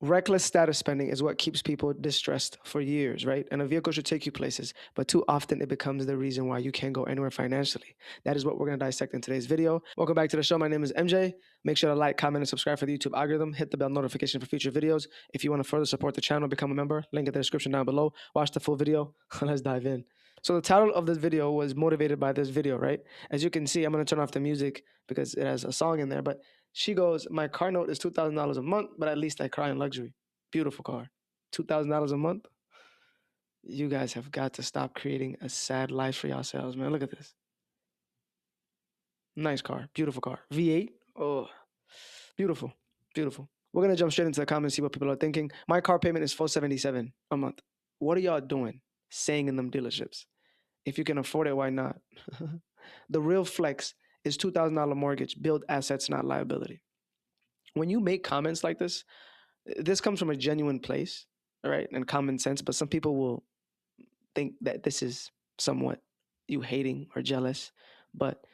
Reckless status spending is what keeps people distressed for years, right? And a vehicle should take you places, but too often it becomes the reason why you can't go anywhere financially. That is what we're going to dissect in today's video. Welcome back to the show. My name is MJ. Make sure to like, comment, and subscribe for the YouTube algorithm. Hit the bell notification for future videos. If you want to further support the channel, become a member. Link in the description down below. Watch the full video. Let's dive in. So the title of this video was motivated by this video, right? As you can see, I'm going to turn off the music because it has a song in there, but she goes, my car note is $2,000 a month, but at least I cry in luxury. Beautiful car. $2,000 a month. You guys have got to stop creating a sad life for yourselves, man. Look at this. Nice car. Beautiful car. V8. Oh, beautiful. Beautiful. We're going to jump straight into the comments, see what people are thinking. My car payment is $477 a month. What are y'all doing saying in them dealerships? If you can afford it, why not? The real flex is $2,000 mortgage. Build assets, not liability. When you make comments like this comes from a genuine place, all right, and common sense, but some people will think that this is somewhat you hating or jealous. But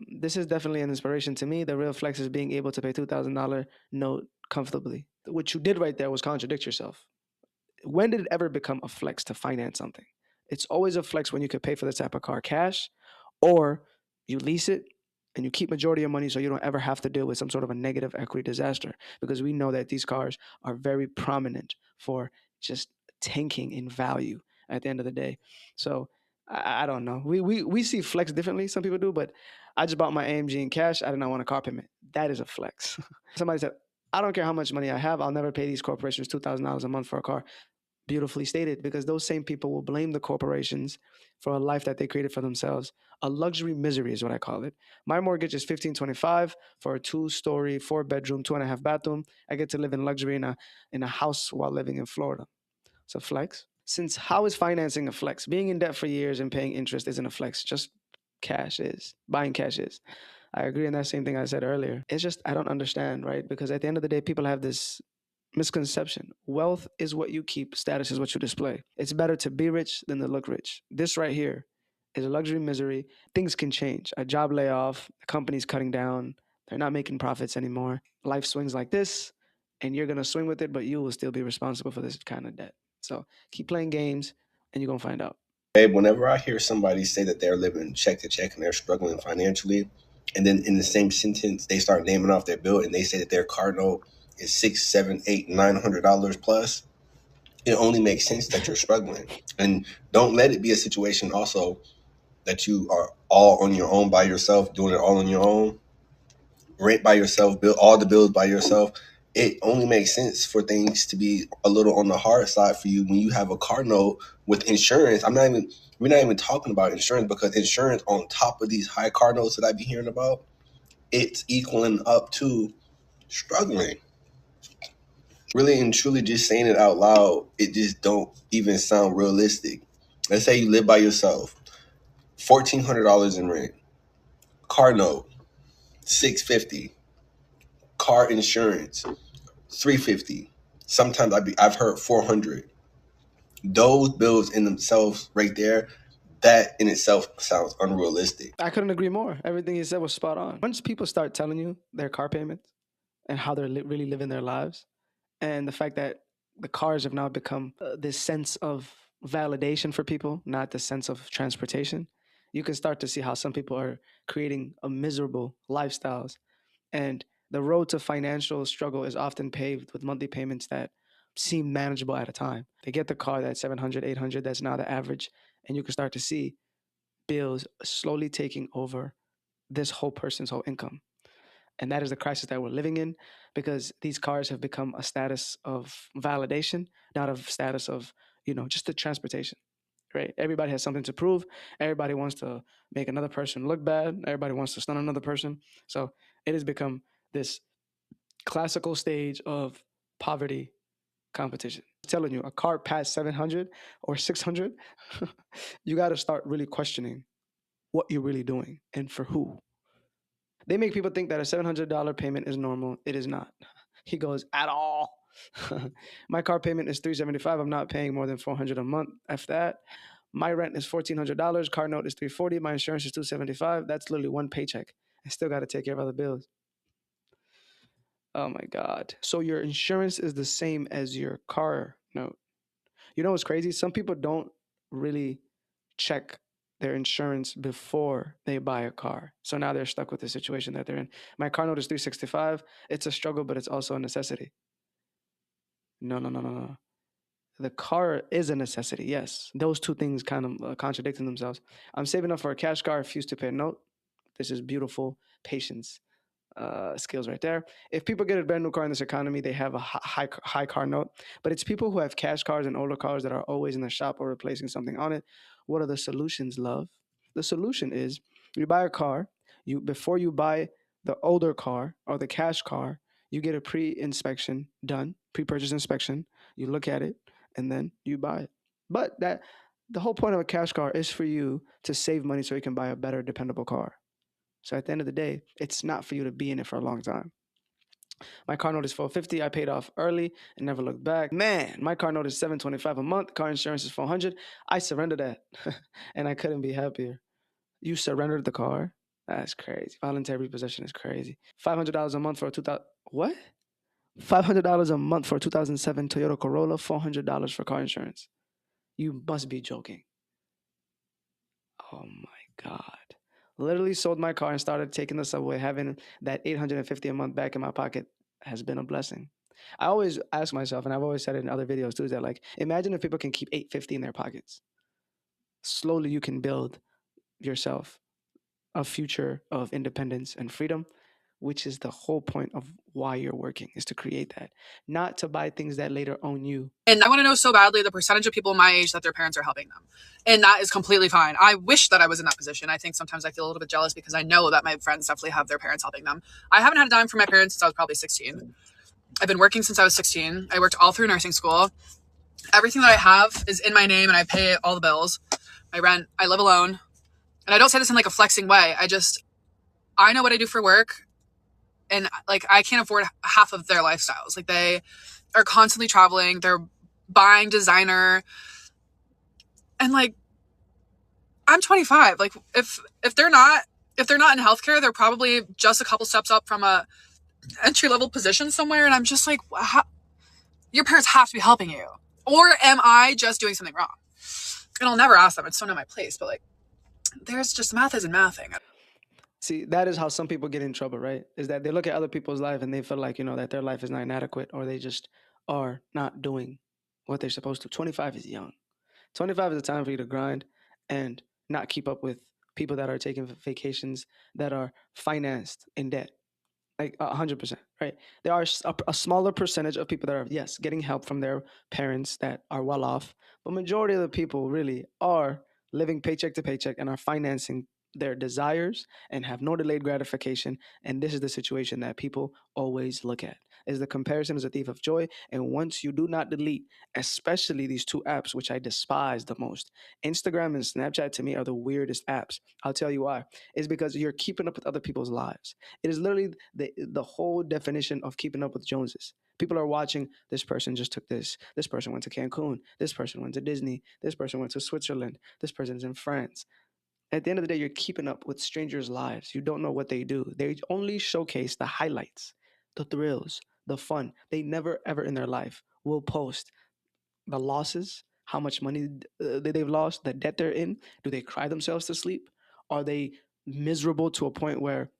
this is definitely an inspiration to me. The real flex is being able to pay $2,000 note comfortably. What you did right there was contradict yourself. When did it ever become a flex to finance something? It's always a flex when you could pay for this type of car cash, or you lease it and you keep majority of your money so you don't ever have to deal with some sort of a negative equity disaster, because we know that these cars are very prominent for just tanking in value at the end of the day. So I don't know. We see flex differently. Some people do, but I just bought my AMG in cash. I did not want a car payment. That is a flex. Somebody said, I don't care how much money I have. I'll never pay these corporations $2,000 a month for a car. Beautifully stated, because those same people will blame the corporations for a life that they created for themselves. A luxury misery is what I call it. My mortgage is $1,525 for a 2-story, 4-bedroom, 2.5 bathroom. I get to live in luxury in a house while living in Florida. It's a flex. Since how is financing a flex? Being in debt for years and paying interest isn't a flex. Just cash is. Buying cash is. I agree on that same thing I said earlier. It's just I don't understand, right? Because at the end of the day, people have this misconception. Wealth is what you keep, status is what you display. It's better to be rich than to look rich. This right here is a luxury misery. Things can change. A job layoff, the company's cutting down, they're not making profits anymore. Life swings like this, and you're gonna swing with it, but you will still be responsible for this kind of debt. So keep playing games and you're gonna find out. Babe, whenever I hear somebody say that they're living check to check and they're struggling financially, and then in the same sentence they start naming off their bill and they say that their car note is six, seven, eight, $900 plus, it only makes sense that you're struggling. And don't let it be a situation also that you are all on your own by yourself, doing it all on your own, rent by yourself, bill all the bills by yourself. It only makes sense for things to be a little on the hard side for you when you have a car note with insurance. We're not even talking about insurance, because insurance on top of these high car notes that I be hearing about, it's equaling up to struggling. Really and truly, just saying it out loud, it just don't even sound realistic. Let's say you live by yourself, $1,400 in rent, car note, $650, car insurance, $350. Sometimes I've heard $400. Those bills in themselves, right there, that in itself sounds unrealistic. I couldn't agree more. Everything you said was spot on. Once people start telling you their car payments and how they're really living their lives, and the fact that the cars have now become this sense of validation for people, not the sense of transportation, you can start to see how some people are creating a miserable lifestyles. And the road to financial struggle is often paved with monthly payments that seem manageable at a time. They get the car that's 700, 800, that's now the average. And you can start to see bills slowly taking over this whole person's whole income. And that is the crisis that we're living in, because these cars have become a status of validation, not a status of, just the transportation, right? Everybody has something to prove. Everybody wants to make another person look bad. Everybody wants to stun another person. So it has become this classical stage of poverty competition. I'm telling you, a car past 700 or 600, you got to start really questioning what you're really doing and for who. They make people think that a $700 payment is normal. It is not. He goes, at all. My car payment is $375. I'm not paying more than $400 a month. After that, my rent is $1,400. Car note is $340. My insurance is $275. That's literally one paycheck. I still got to take care of other bills. Oh my God. So your insurance is the same as your car note. You know what's crazy? Some people don't really check their insurance before they buy a car. So now they're stuck with the situation that they're in. My car note is 365. It's a struggle, but it's also a necessity. No, no, no, no, no. The car is a necessity. Yes. Those two things kind of contradicting themselves. I'm saving up for a cash car, refuse to pay a note. This is beautiful patience skills right there. If people get a brand new car in this economy, they have a high car note. But it's people who have cash cars and older cars that are always in the shop or replacing something on it. What are the solutions, love? The solution is you buy a car. You before you buy the older car or the cash car, you get a pre-inspection done, pre-purchase inspection. You look at it and then you buy it. But that the whole point of a cash car is for you to save money so you can buy a better, dependable car. So at the end of the day, it's not for you to be in it for a long time. My car note is 450. I paid off early and never looked back. Man, my car note is 725 a month. Car insurance is 400. I surrendered that, and I couldn't be happier. You surrendered the car? That's crazy. Voluntary repossession is crazy. $500 a month for a 2000. What? $500 a month for a 2007 Toyota Corolla. $400 for car insurance. You must be joking. Oh my God. Literally sold my car and started taking the subway. Having that 850 a month back in my pocket has been a blessing. I always ask myself, and I've always said it in other videos too, is that like imagine if people can keep 850 in their pockets. Slowly you can build yourself a future of independence and freedom, which is the whole point of why you're working, is to create that, not to buy things that later own you. And I want to know so badly the percentage of people my age that their parents are helping them. And that is completely fine. I wish that I was in that position. I think sometimes I feel a little bit jealous because I know that my friends definitely have their parents helping them. I haven't had a dime from my parents since I was probably 16. I've been working since I was 16. I worked all through nursing school. Everything that I have is in my name and I pay all the bills. My rent, I live alone. And I don't say this in like a flexing way. I know what I do for work. And like, I can't afford half of their lifestyles. Like they are constantly traveling. They're buying designer. And like, I'm 25. Like if they're not in healthcare, they're probably just a couple steps up from a entry level position somewhere. And I'm just like, how, your parents have to be helping you. Or am I just doing something wrong? And I'll never ask them. It's so not my place. But like, there's just math isn't mathing. See, that is how some people get in trouble, right? Is that they look at other people's life and they feel like, that their life is not inadequate, or they just are not doing what they're supposed to. 25 is young. 25 is a time for you to grind and not keep up with people that are taking vacations that are financed in debt. Like 100%, right? There are a smaller percentage of people that are, yes, getting help from their parents that are well off, but majority of the people really are living paycheck to paycheck and are financing their desires and have no delayed gratification. And this is the situation that people always look at, is the comparison is a thief of joy. And once you do not delete, especially these two apps, which I despise the most, Instagram and Snapchat to me are the weirdest apps. I'll tell you why. It's because you're keeping up with other people's lives. It is literally the whole definition of keeping up with Joneses. People are watching, this person just took this person went to Cancun, this person went to Disney, this person went to Switzerland, this person's in France. At the end of the day, you're keeping up with strangers' lives. You don't know what they do. They only showcase the highlights, the thrills, the fun. They never, ever in their life will post the losses, how much money they've lost, the debt they're in. Do they cry themselves to sleep? Are they miserable to a point where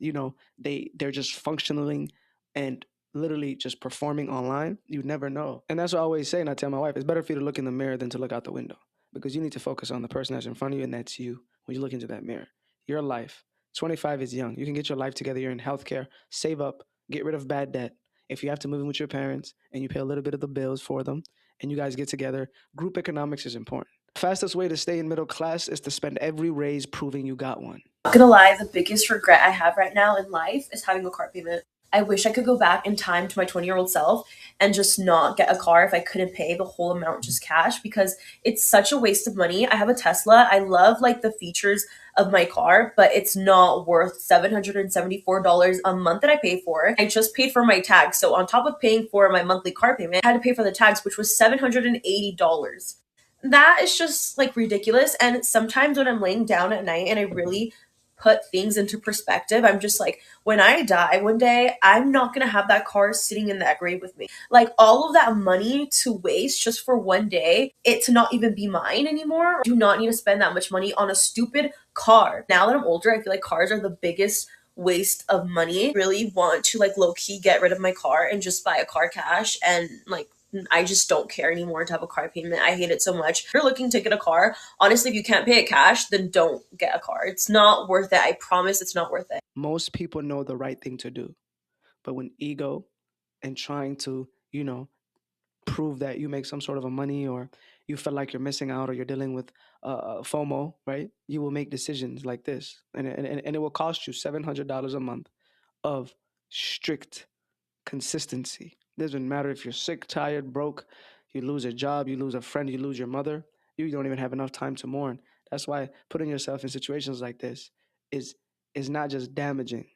they're just functioning and literally just performing online? You never know. And that's what I always say, and I tell my wife, it's better for you to look in the mirror than to look out the window, because you need to focus on the person that's in front of you, and that's you. When you look into that mirror, your life, 25 is young. You can get your life together. You're in healthcare. Save up, get rid of bad debt. If you have to move in with your parents and you pay a little bit of the bills for them, and you guys get together, group economics is important. Fastest way to stay in middle class is to spend every raise proving you got one. Not gonna lie, the biggest regret I have right now in life is having a car payment. I wish I could go back in time to my 20-year-old self and just not get a car if I couldn't pay the whole amount just cash, because it's such a waste of money. I have a Tesla. I love like the features of my car, but it's not worth $774 a month that I pay for. I just paid for my tags. So on top of paying for my monthly car payment, I had to pay for the tags, which was $780. That is just like ridiculous. And sometimes when I'm laying down at night and I really put things into perspective, I'm just like, when I die one day, I'm not gonna have that car sitting in that grave with me. Like, all of that money to waste just for one day, it to not even be mine anymore. I do not need to spend that much money on a stupid car. Now that I'm older, I feel like cars are the biggest waste of money. I really want to like low key get rid of my car and just buy a car cash, and like I just don't care anymore to have a car payment. I hate it so much. If you're looking to get a car, honestly, if you can't pay it cash, then don't get a car. It's not worth it. I promise it's not worth it. Most people know the right thing to do, but when ego and trying to, prove that you make some sort of a money, or you feel like you're missing out, or you're dealing with FOMO, right? You will make decisions like this, and it will cost you $700 a month of strict consistency. Doesn't matter if you're sick, tired, broke, you lose a job, you lose a friend, you lose your mother, you don't even have enough time to mourn. That's why putting yourself in situations like this is is not just damaging,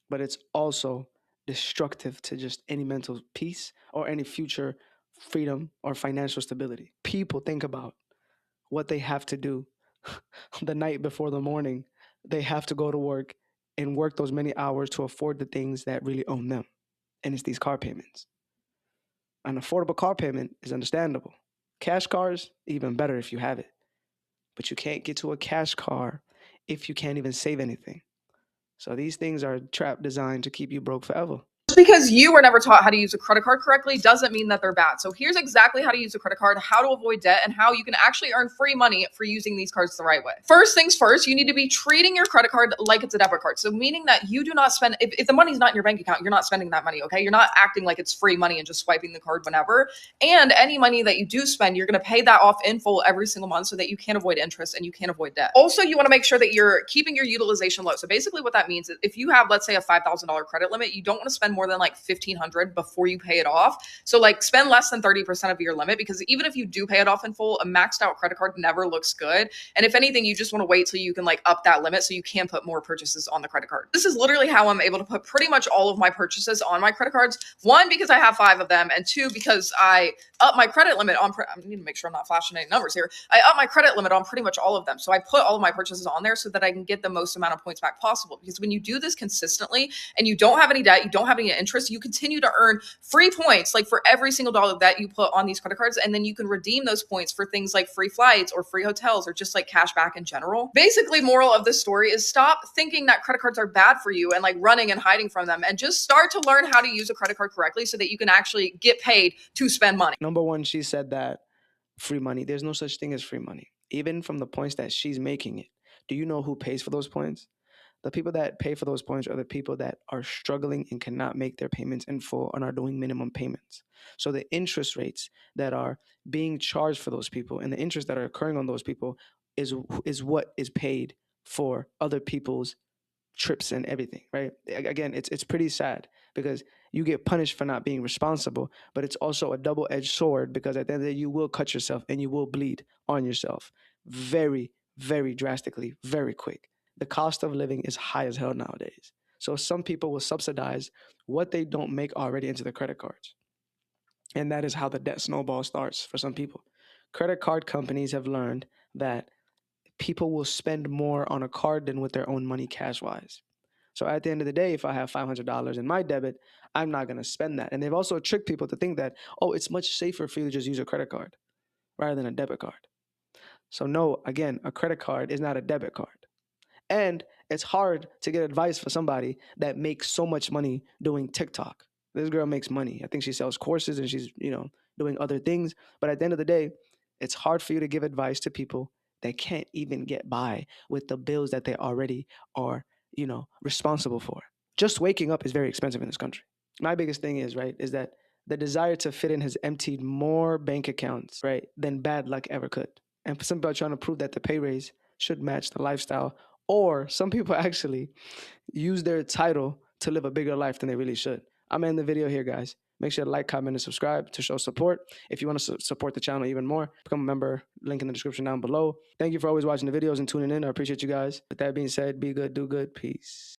but it's also destructive to just any mental peace or any future freedom or financial stability. People think about what they have to do the night before the morning. They have to go to work and work those many hours to afford the things that really own them. And it's these car payments. An affordable car payment is understandable. Cash cars, even better if you have it. But you can't get to a cash car if you can't even save anything. So these things are a trap designed to keep you broke forever. Just because you were never taught how to use a credit card correctly doesn't mean that they're bad. So here's exactly how to use a credit card, how to avoid debt, and how you can actually earn free money for using these cards the right way. First things first, you need to be treating your credit card like it's a debit card. So meaning that you do not spend, if the money's not in your bank account, you're not spending that money, okay? You're not acting like it's free money and just swiping the card whenever. And any money that you do spend, you're going to pay that off in full every single month so that you can't avoid interest and you can't avoid debt. Also, you want to make sure that you're keeping your utilization low. So basically what that means is if you have, let's say, a $5,000 credit limit, you don't want to spend more than like $1,500 before you pay it off. So like spend less than 30% of your limit, because even if you do pay it off in full, a maxed out credit card never looks good. And if anything, you just want to wait till you can like up that limit so you can put more purchases on the credit card. This is literally how I'm able to put pretty much all of my purchases on my credit cards. One, because I have 5 of them, and 2, because I up my credit limit on, I need to make sure I'm not flashing any numbers here. I up my credit limit on pretty much all of them. So I put all of my purchases on there so that I can get the most amount of points back possible. Because when you do this consistently and you don't have any debt, you don't have any interest, you continue to earn free points like for every single dollar that you put on these credit cards. And then you can redeem those points for things like free flights or free hotels or just like cash back in general. Basically, moral of this story is stop thinking that credit cards are bad for you and like running and hiding from them, and just start to learn how to use a credit card correctly so that you can actually get paid to spend money. Number one, she said that free money, there's no such thing as free money, even from the points that she's making it. Do you know who pays for those points? The people that pay for those points are the people that are struggling and cannot make their payments in full and are doing minimum payments. So the interest rates that are being charged for those people and the interest that are occurring on those people is what is paid for other people's trips and everything, right? Again, it's pretty sad because you get punished for not being responsible, but it's also a double-edged sword because at the end of the day, you will cut yourself and you will bleed on yourself very, very drastically, very quick. The cost of living is high as hell nowadays. So some people will subsidize what they don't make already into the credit cards. And that is how the debt snowball starts for some people. Credit card companies have learned that people will spend more on a card than with their own money cash wise. So at the end of the day, if I have $500 in my debit, I'm not going to spend that. And they've also tricked people to think that, oh, it's much safer for you to just use a credit card rather than a debit card. So no, again, a credit card is not a debit card. And it's hard to get advice for somebody that makes so much money doing TikTok. This girl makes money. I think she sells courses and she's, doing other things. But at the end of the day, it's hard for you to give advice to people that can't even get by with the bills that they already are, responsible for. Just waking up is very expensive in this country. My biggest thing is, right, is that the desire to fit in has emptied more bank accounts, right, than bad luck ever could. And for some people are trying to prove that the pay raise should match the lifestyle, or some people actually use their title to live a bigger life than they really should. I'm ending the video here, guys. Make sure to like, comment, and subscribe to show support. If you want to support the channel even more, become a member. Link in the description down below. Thank you for always watching the videos and tuning in. I appreciate you guys. With that being said, be good, do good. Peace.